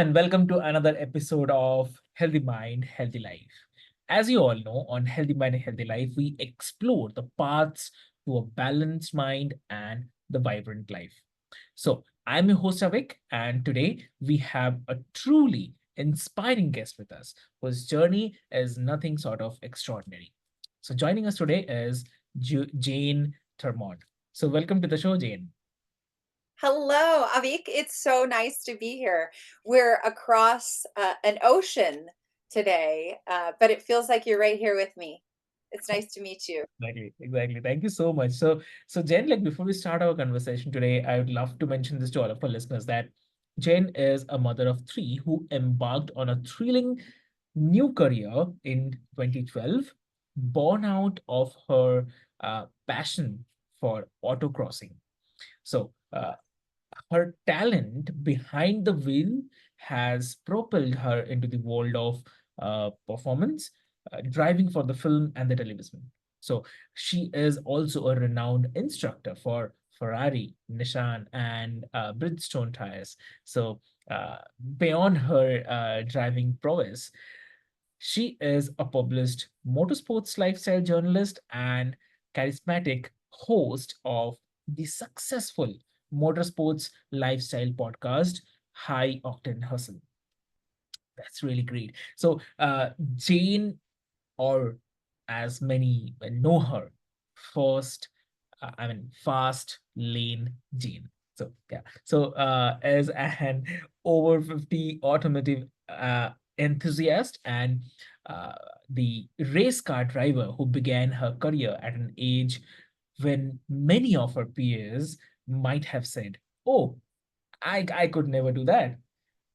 and welcome to another episode of Healthy Mind, Healthy Life. As you all know, on Healthy Mind, Healthy Life, we explore the paths to a balanced mind and the vibrant life. So, I'm your host, Avik, and today we have a truly inspiring guest with us whose journey is nothing sort of extraordinary. So, joining us today is Jane Termont. So, welcome to the show, Jane. Hello, Avik. It's so nice to be here. We're across an ocean today, but it feels like you're right here with me. It's nice to meet you. Exactly. Thank you so much. So Jen, like before we start our conversation today, I would love to mention this to all of our listeners that Jen is a mother of three who embarked on a thrilling new career in 2012, born out of her passion for autocrossing. So her talent behind the wheel has propelled her into the world of performance, driving for the film and the television. So she is also a renowned instructor for Ferrari, Nissan, and Bridgestone tires. So beyond her driving prowess, she is a published motorsports lifestyle journalist and charismatic host of the successful motorsports lifestyle podcast, High Octane Hustle. That's really great. So Jane, or as many know her, first, fast lane Jane. As an over 50 automotive enthusiast and uh, the race car driver who began her career at an age when many of her peers might have said, "Oh, I could never do that."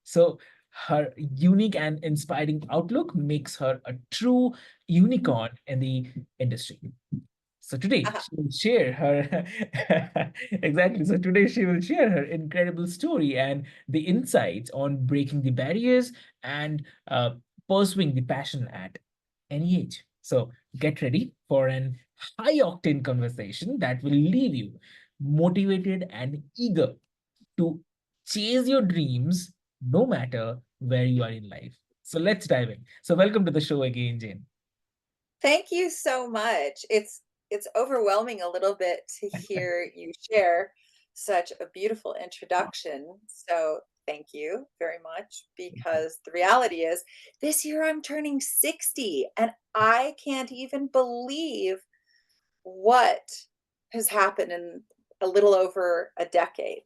So her unique and inspiring outlook makes her a true unicorn in the industry. So today Uh, she will share her exactly. So today she will share her incredible story and the insights on breaking the barriers and pursuing the passion at any age. So get ready for an high octane conversation that will leave you motivated and eager to chase your dreams no matter where you are in life. So let's dive in. So welcome to the show again, Jane. Thank you so much. It's overwhelming a little bit to hear you share such a beautiful introduction. So thank you very much because the reality is this year I'm turning 60 and I can't even believe what has happened in a little over a decade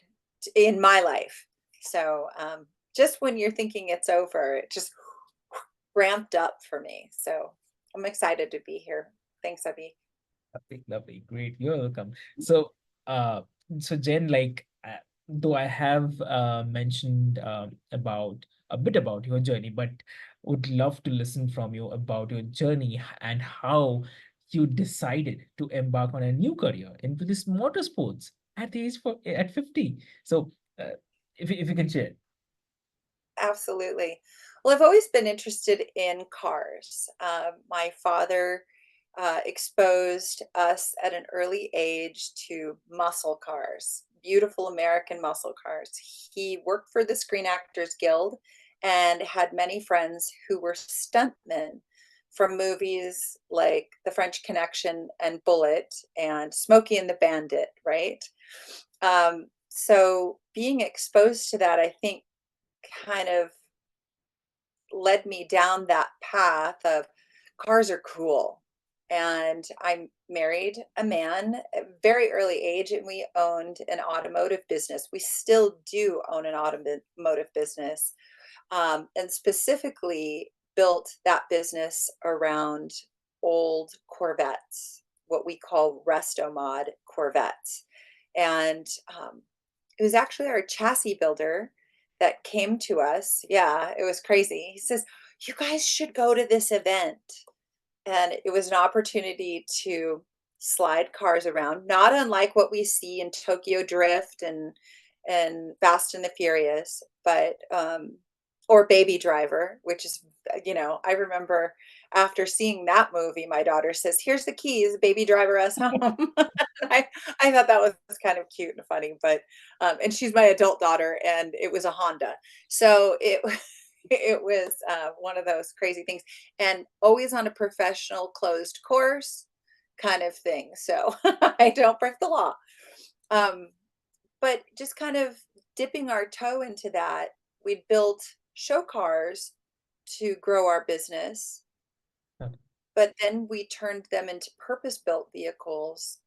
in my life. So just when you're thinking it's over, it just ramped up for me. So I'm excited to be here. Thanks, Abby. Lovely, lovely, great. You're welcome. Uh, so Jen, though I have mentioned about a bit about your journey, but would love to listen from you about your journey and how you decided to embark on a new career into this motorsports at the age at 50. So, uh, if you can share. Absolutely. Well, I've always been interested in cars. My father exposed us at an early age to muscle cars, beautiful American muscle cars. He worked for the Screen Actors Guild and had many friends who were stuntmen from movies like The French Connection and Bullet and Smokey and the Bandit, right? So being exposed to that, I think kind of led me down that path of cars are cool. And I married a man at a very early age, and we owned an automotive business. We still do own an automotive business, and specifically built that business around old Corvettes, what we call resto mod Corvettes. And it was actually our chassis builder that came to us. Yeah, it was crazy. He says, "You guys should go to this event." And it was an opportunity to slide cars around, not unlike what we see in Tokyo Drift and Fast and the Furious, but or Baby Driver, which is I remember after seeing that movie, my daughter says, "Here's the keys, baby, driver us home." I thought that was kind of cute and funny, but and she's my adult daughter, and it was a Honda, so it it was one of those crazy things, and always on a professional closed course kind of thing. So I don't break the law. Um, but just kind of dipping our toe into that, we'd built show cars to grow our business, Okay. but then we turned them into purpose-built vehicles.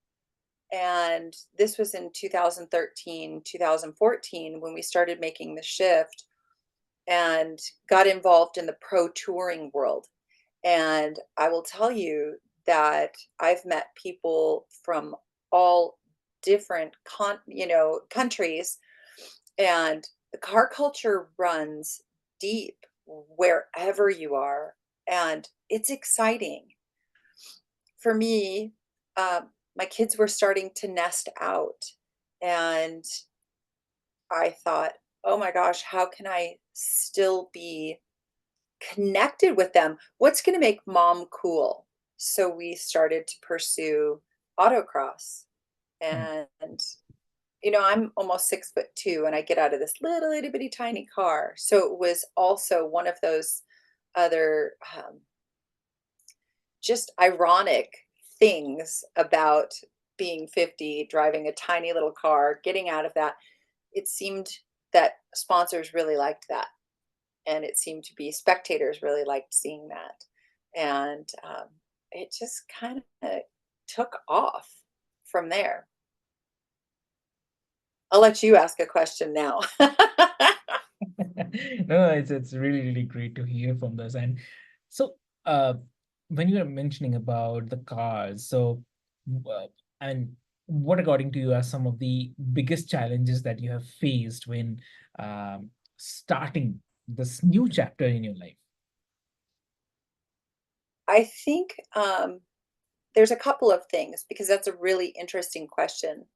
And this was in 2013, 2014 when we started making the shift and got involved in the pro touring world. And I will tell you that I've met people from all different countries, and the car culture runs deep wherever you are, and it's exciting. For me, my kids were starting to nest out, and I thought, "Oh my gosh, how can I still be connected with them? What's gonna make mom cool?" So we started to pursue autocross, Mm. and, I'm almost 6'2", and I get out of this little itty bitty tiny car. So it was also one of those other, just ironic things about being 50, driving a tiny little car, getting out of that. It seemed that sponsors really liked that, and it seemed to be spectators really liked seeing that, and, it just kinda took off from there. I'll let you ask a question now. No, it's really, really great to hear from this. And so, uh, when you were mentioning about the cars, so, uh, and what according to you are some of the biggest challenges that you have faced when starting this new chapter in your life? I think, there's a couple of things because that's a really interesting question.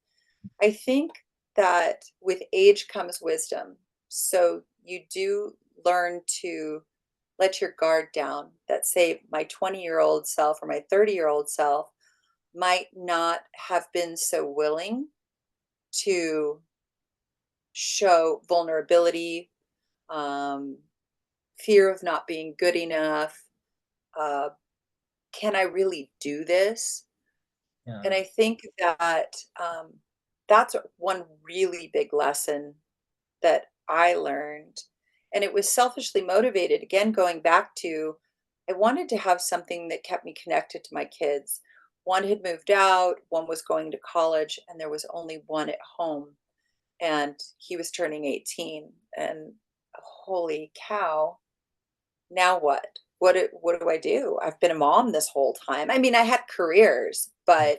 I think that with age comes wisdom. So you do learn to let your guard down. That say my 20-year-old self or my 30-year-old self might not have been so willing to show vulnerability, um, fear of not being good enough. Uh, can I really do this? And Yeah. I think that that's one really big lesson that I learned. And it was selfishly motivated. Again, going back to, I wanted to have something that kept me connected to my kids. One had moved out, one was going to college, and there was only one at home. And he was turning 18. And holy cow, now what? What do I do? I've been a mom this whole time. I mean, I had careers, but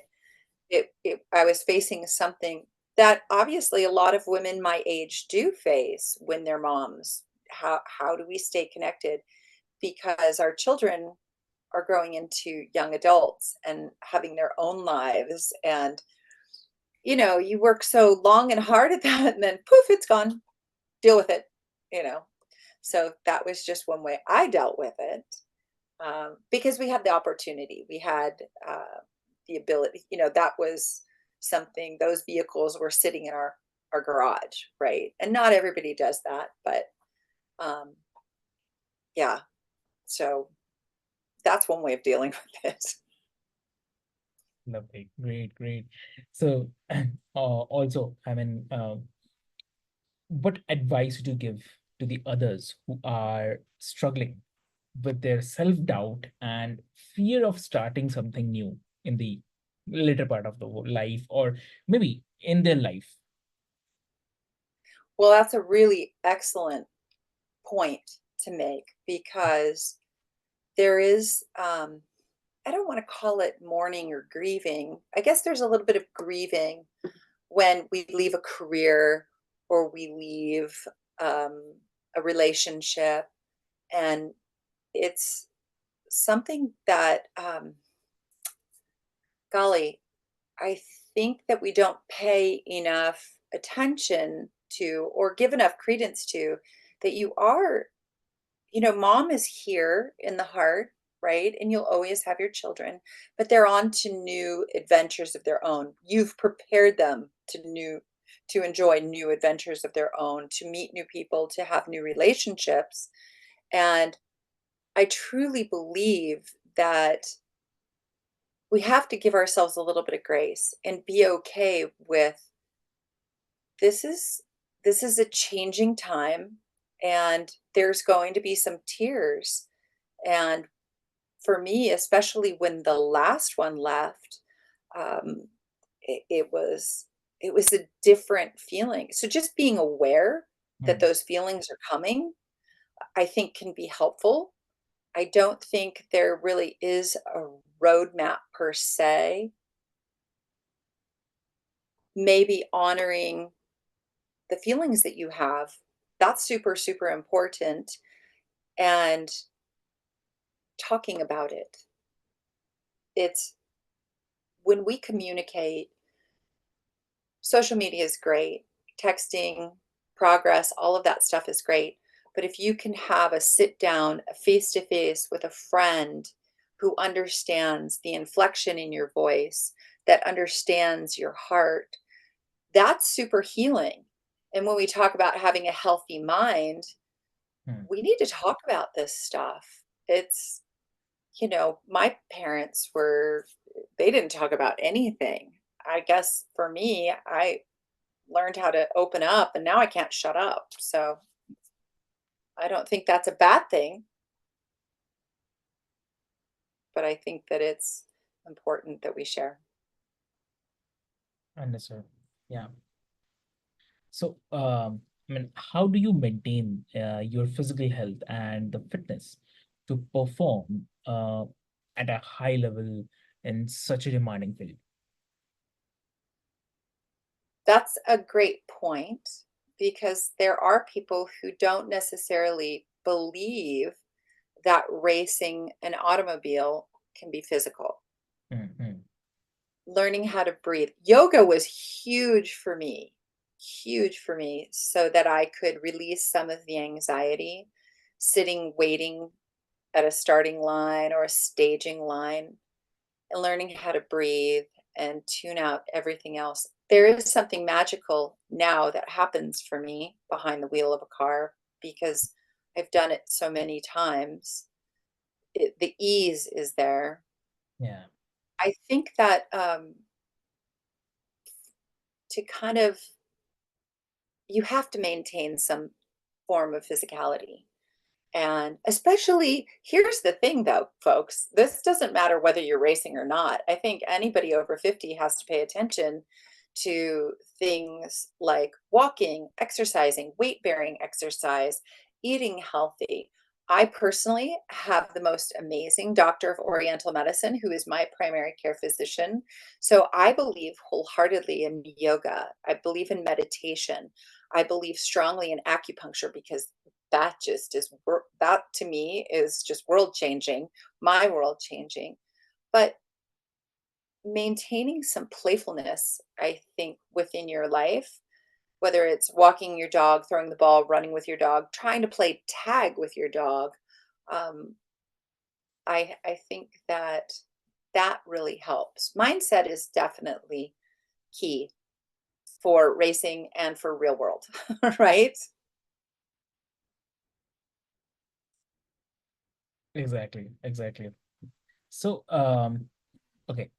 I was facing something that obviously a lot of women my age do face when they're moms. How do we stay connected? Because our children are growing into young adults and having their own lives, and you work so long and hard at that, and then poof, it's gone. Deal with it, you know. So that was just one way I dealt with it, because we had the opportunity, we had the ability. That was something. Those vehicles were sitting in our garage, right? And not everybody does that, but um, yeah. So that's one way of dealing with it. Lovely. Great, great. So, also, I mean, what advice would you give to the others who are struggling with their self-doubt and fear of starting something new in the later part of the life, or maybe in their life? Well, that's a really excellent point to make because there is, I don't want to call it mourning or grieving. I guess there's a little bit of grieving when we leave a career or we leave um, a relationship. And it's something that, golly, I think that we don't pay enough attention to or give enough credence to, that you are mom is here in the heart, right? And you'll always have your children, but they're on to new adventures of their own. You've prepared them to enjoy new adventures of their own, to meet new people, to have new relationships. And I truly believe that we have to give ourselves a little bit of grace and be okay with this is this is a changing time, and there's going to be some tears. And for me, especially when the last one left, um, it was a different feeling. So just being aware that Hmm. those feelings are coming, I think can be helpful. I don't think there really is a roadmap per se. Maybe honoring the feelings that you have, that's super, super important, and talking about it. It's when we communicate, social media is great, texting, progress, all of that stuff is great. But if you can have a sit down, a face to face with a friend who understands the inflection in your voice, that understands your heart, that's super healing. And when we talk about having a healthy mind, Hmm. we need to talk about this stuff. It's, my parents they didn't talk about anything. I guess for me, I learned how to open up and now I can't shut up. So I don't think that's a bad thing, but I think that it's important that we share. Understood. Yeah. So, how do you maintain your physical health and the fitness to perform at a high level in such a demanding field? That's a great point because there are people who don't necessarily believe that racing an automobile can be physical. Mm-hmm. Learning how to breathe. Yoga was huge for me, so that I could release some of the anxiety sitting waiting at a starting line or a staging line, and learning how to breathe and tune out everything else. There is something magical now that happens for me behind the wheel of a car because I've done it so many times. The ease is there. Yeah. I think that to kind of you have to maintain some form of physicality. And especially, here's the thing though, folks, this doesn't matter whether you're racing or not. I think anybody over 50 has to pay attention to things like walking, exercising, weight bearing exercise, eating healthy. I personally have the most amazing doctor of Oriental medicine who is my primary care physician. So I believe wholeheartedly in yoga. I believe in meditation. I believe strongly in acupuncture because that to me is just world changing, my world changing. But maintaining some playfulness, I think, within your life, whether it's walking your dog, throwing the ball, running with your dog, trying to play tag with your dog, um, I think that that really helps. Mindset is definitely key for racing and for real world, right? Exactly. Exactly. So, okay.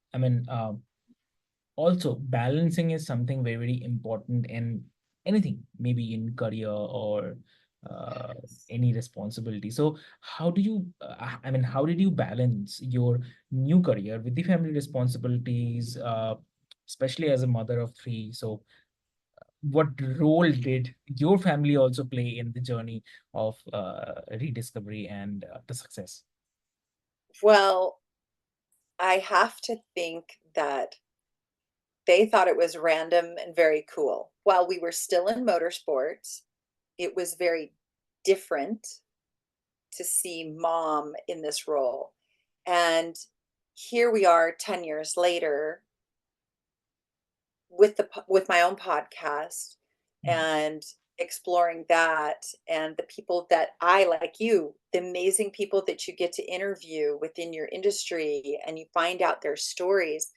Also balancing is something very, very important in anything, maybe in career or uh, Yes. any responsibility. So how do you how did you balance your new career with the family responsibilities, especially as a mother of three? So what role did your family also play in the journey of rediscovery and the success? Well, I have to think that they thought it was random and very cool. While we were still in motorsports, it was very different to see mom in this role. And here we are 10 years later with my own podcast, Hmm. and exploring that, and the people that I, like you, the amazing people that you get to interview within your industry and you find out their stories.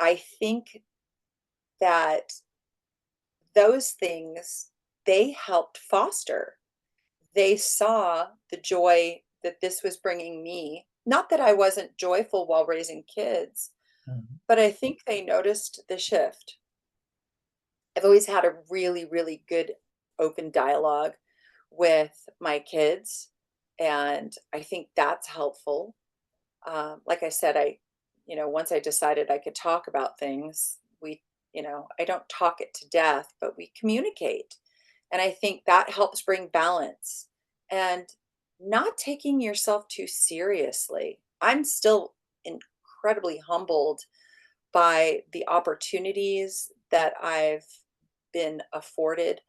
I think that those things, they helped foster. They saw the joy that this was bringing me. Not that I wasn't joyful while raising kids, Mm. but I think they noticed the shift. I've always had a really, really good open dialogue with my kids, and I think that's helpful. Like I said, once I decided I could talk about things, I don't talk it to death, but we communicate. And I think that helps bring balance and not taking yourself too seriously. I'm still incredibly humbled by the opportunities that I've been afforded.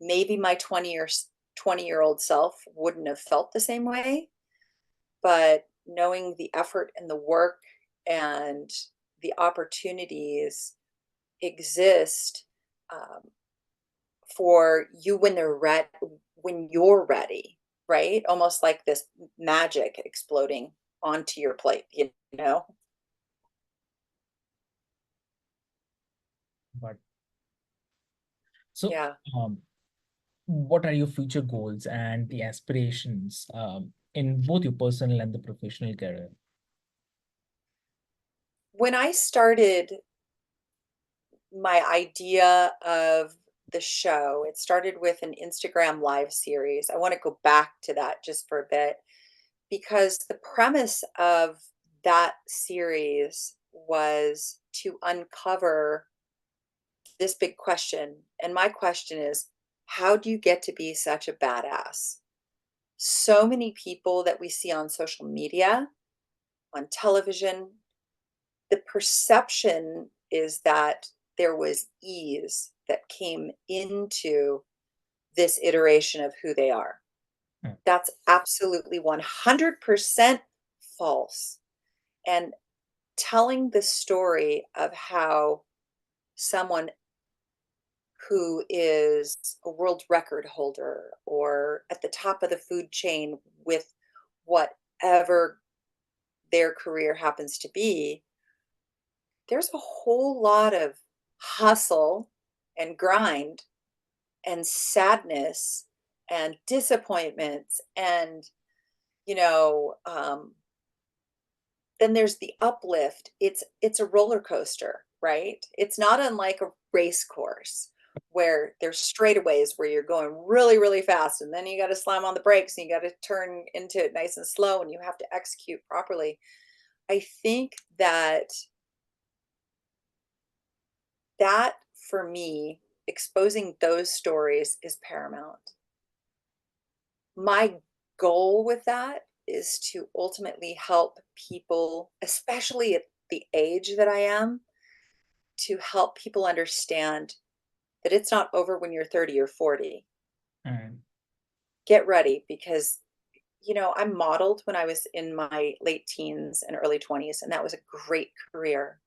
Maybe my 20-year-old self wouldn't have felt the same way, but knowing the effort and the work and the opportunities exist, um, for you when you're ready, right? Almost like this magic exploding onto your plate, you know? But so, Yeah. what are your future goals and the aspirations in both your personal and the professional career? When I started my idea of the show, it started with an Instagram live series. I want to go back to that just for a bit because the premise of that series was to uncover this big question. And my question is, how do you get to be such a badass? So many people that we see on social media, on television, the perception is that there was ease that came into this iteration of who they are. Mm. That's absolutely 100% false. And telling the story of how someone who is a world record holder or at the top of the food chain with whatever their career happens to be, there's a whole lot of hustle and grind and sadness and disappointments and you know then there's the uplift. It's a roller coaster, right? It's not unlike a race course where there's straightaways where you're going really, really fast, and then you got to slam on the brakes and you got to turn into it nice and slow, and you have to execute properly. I think that for me, exposing those stories is paramount. My goal with that is to ultimately help people, especially at the age that I am, to help people understand that it's not over when you're 30 or 40. Mm. Get ready because, I modeled when I was in my late teens and early 20s, and that was a great career,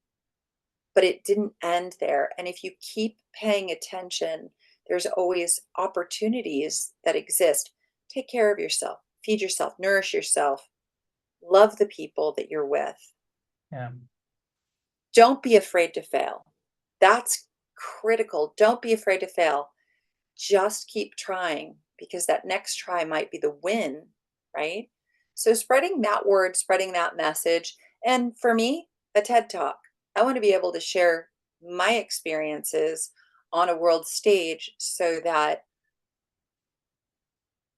but it didn't end there. And if you keep paying attention, there's always opportunities that exist. Take care of yourself, feed yourself, nourish yourself, love the people that you're with. Yeah. Don't be afraid to fail. That's critical. Don't be afraid to fail. Just keep trying because that next try might be the win, right? So spreading that word, spreading that message, and for me, a TED Talk. I want to be able to share my experiences on a world stage so that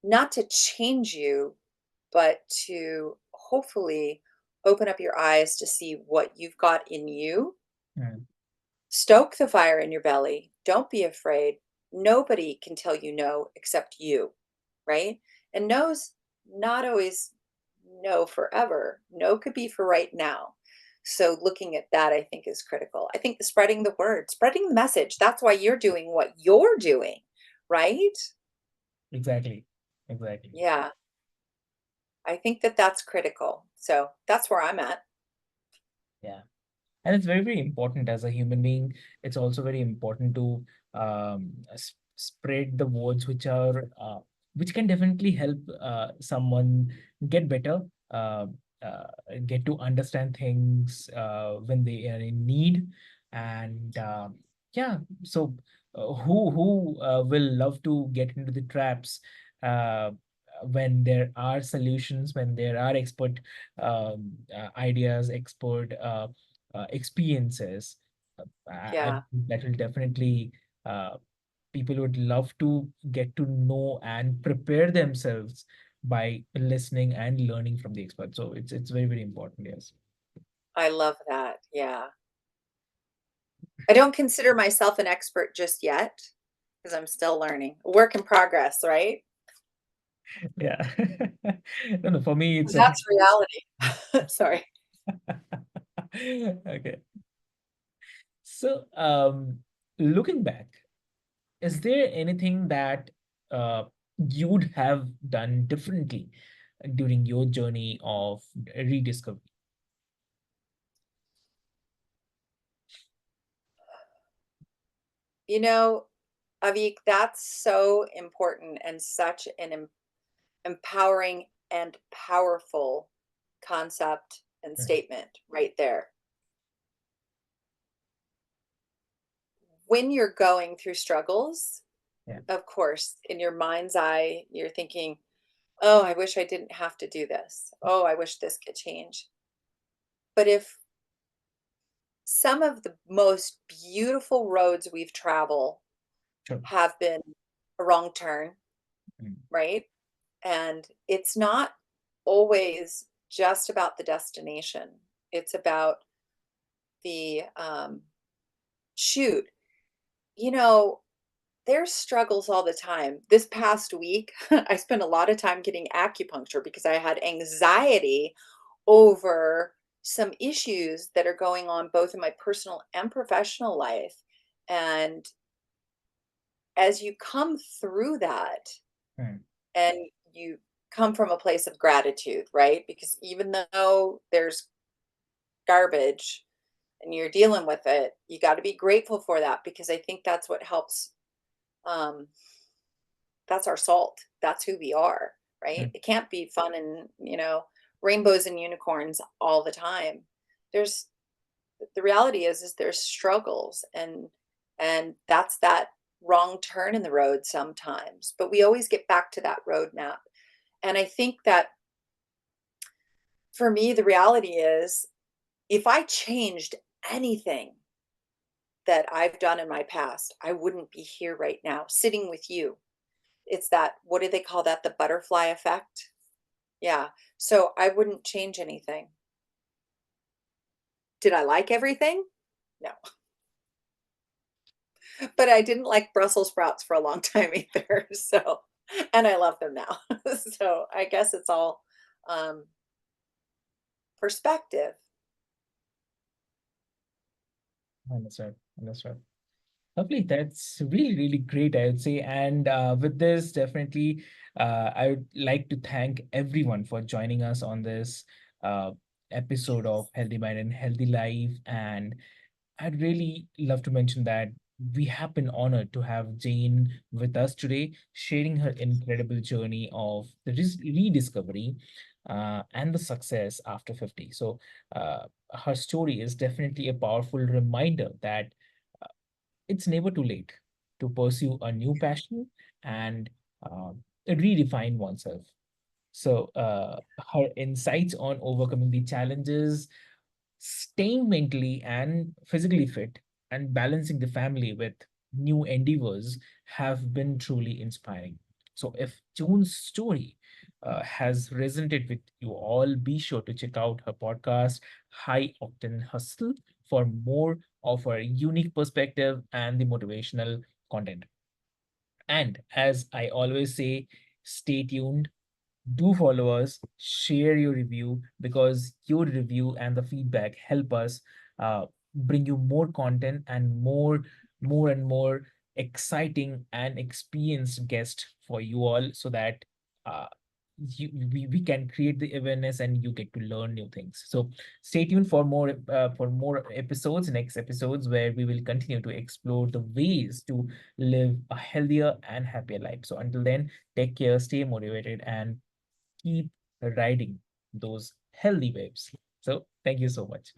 not to change you, but to hopefully open up your eyes to see what you've got in you. Mm. Stoke the fire in your belly. Don't be afraid. Nobody can tell you no except you, right? And no's not always no forever. No could be for right now. So looking at that, I think is critical. I think the spreading the word, spreading the message. That's why you're doing what you're doing, right? Exactly. Exactly. Yeah, I think that that's critical. So that's where I'm at. Yeah. And it's very, very important as a human being. It's also very important to spread the words which can definitely help someone get better, uh, uh, get to understand things when they are in need. And yeah, so who will love to get into the traps uh, when there are solutions, when there are expert ideas, expert experiences. I Yeah, think that will definitely uh, people would love to get to know and prepare themselves by listening and learning from the experts. So it's very, very important. Yes. I love that. Yeah. I don't consider myself an expert just yet because I'm still learning. A work in progress, right? Yeah. No, no, for me, it's That's reality. Sorry. okay. So, looking back, is there anything that uh, you'd have done differently during your journey of rediscovery? You know, Avik, that's so important and such an empowering and powerful concept and Mm, statement right there. When you're going through struggles, yeah, of course, in your mind's eye, you're thinking, oh, I wish I didn't have to do this. Oh, I wish this could change. But if some of the most beautiful roads we've traveled sure. have been a wrong turn, Mm, right? And it's not always just about the destination. It's about the shoot. You know, there's struggles all the time. This past week, I spent a lot of time getting acupuncture because I had anxiety over some issues that are going on both in my personal and professional life. And as you come through that mm, and you come from a place of gratitude, right? Because even though there's garbage and you're dealing with it, you got to be grateful for that because I think that's what helps. Um, that's our salt. That's who we are, right? mm, It can't be fun and, rainbows and unicorns all the time. There's the reality is there's struggles and that's that wrong turn in the road sometimes, but we always get back to that roadmap. And I think that for me, the reality is if I changed anything that I've done in my past, I wouldn't be here right now sitting with you. It's that, what do they call that? The butterfly effect. Yeah. So I wouldn't change anything. Did I like everything? No. But I didn't like Brussels sprouts for a long time either. So, and I love them now. So I guess it's all um, perspective. understood. Understood. Lovely. That's really, really great, I would say. And with this, definitely, I would like to thank everyone for joining us on this uh, episode of Healthy Mind and Healthy Life. And I'd really love to mention that we have been honored to have Jane with us today, sharing her incredible journey of the rediscovery and the success after 50. So, her story is definitely a powerful reminder that it's never too late to pursue a new passion and redefine oneself. So, her insights on overcoming the challenges, staying mentally and physically fit, and balancing the family with new endeavors have been truly inspiring. So, if June's story has resonated with you all, be sure to check out her podcast, High Octane Hustle, for more of her unique perspective and the motivational content. And as I always say, stay tuned, do follow us, share your review, because your review and the feedback help us bring you more content and more and more exciting and experienced guests for you all, so that uh, we can create the awareness and you get to learn new things. So stay tuned for more episodes, next episodes, where we will continue to explore the ways to live a healthier and happier life. So until then, take care, stay motivated, and keep riding those healthy waves. So thank you so much.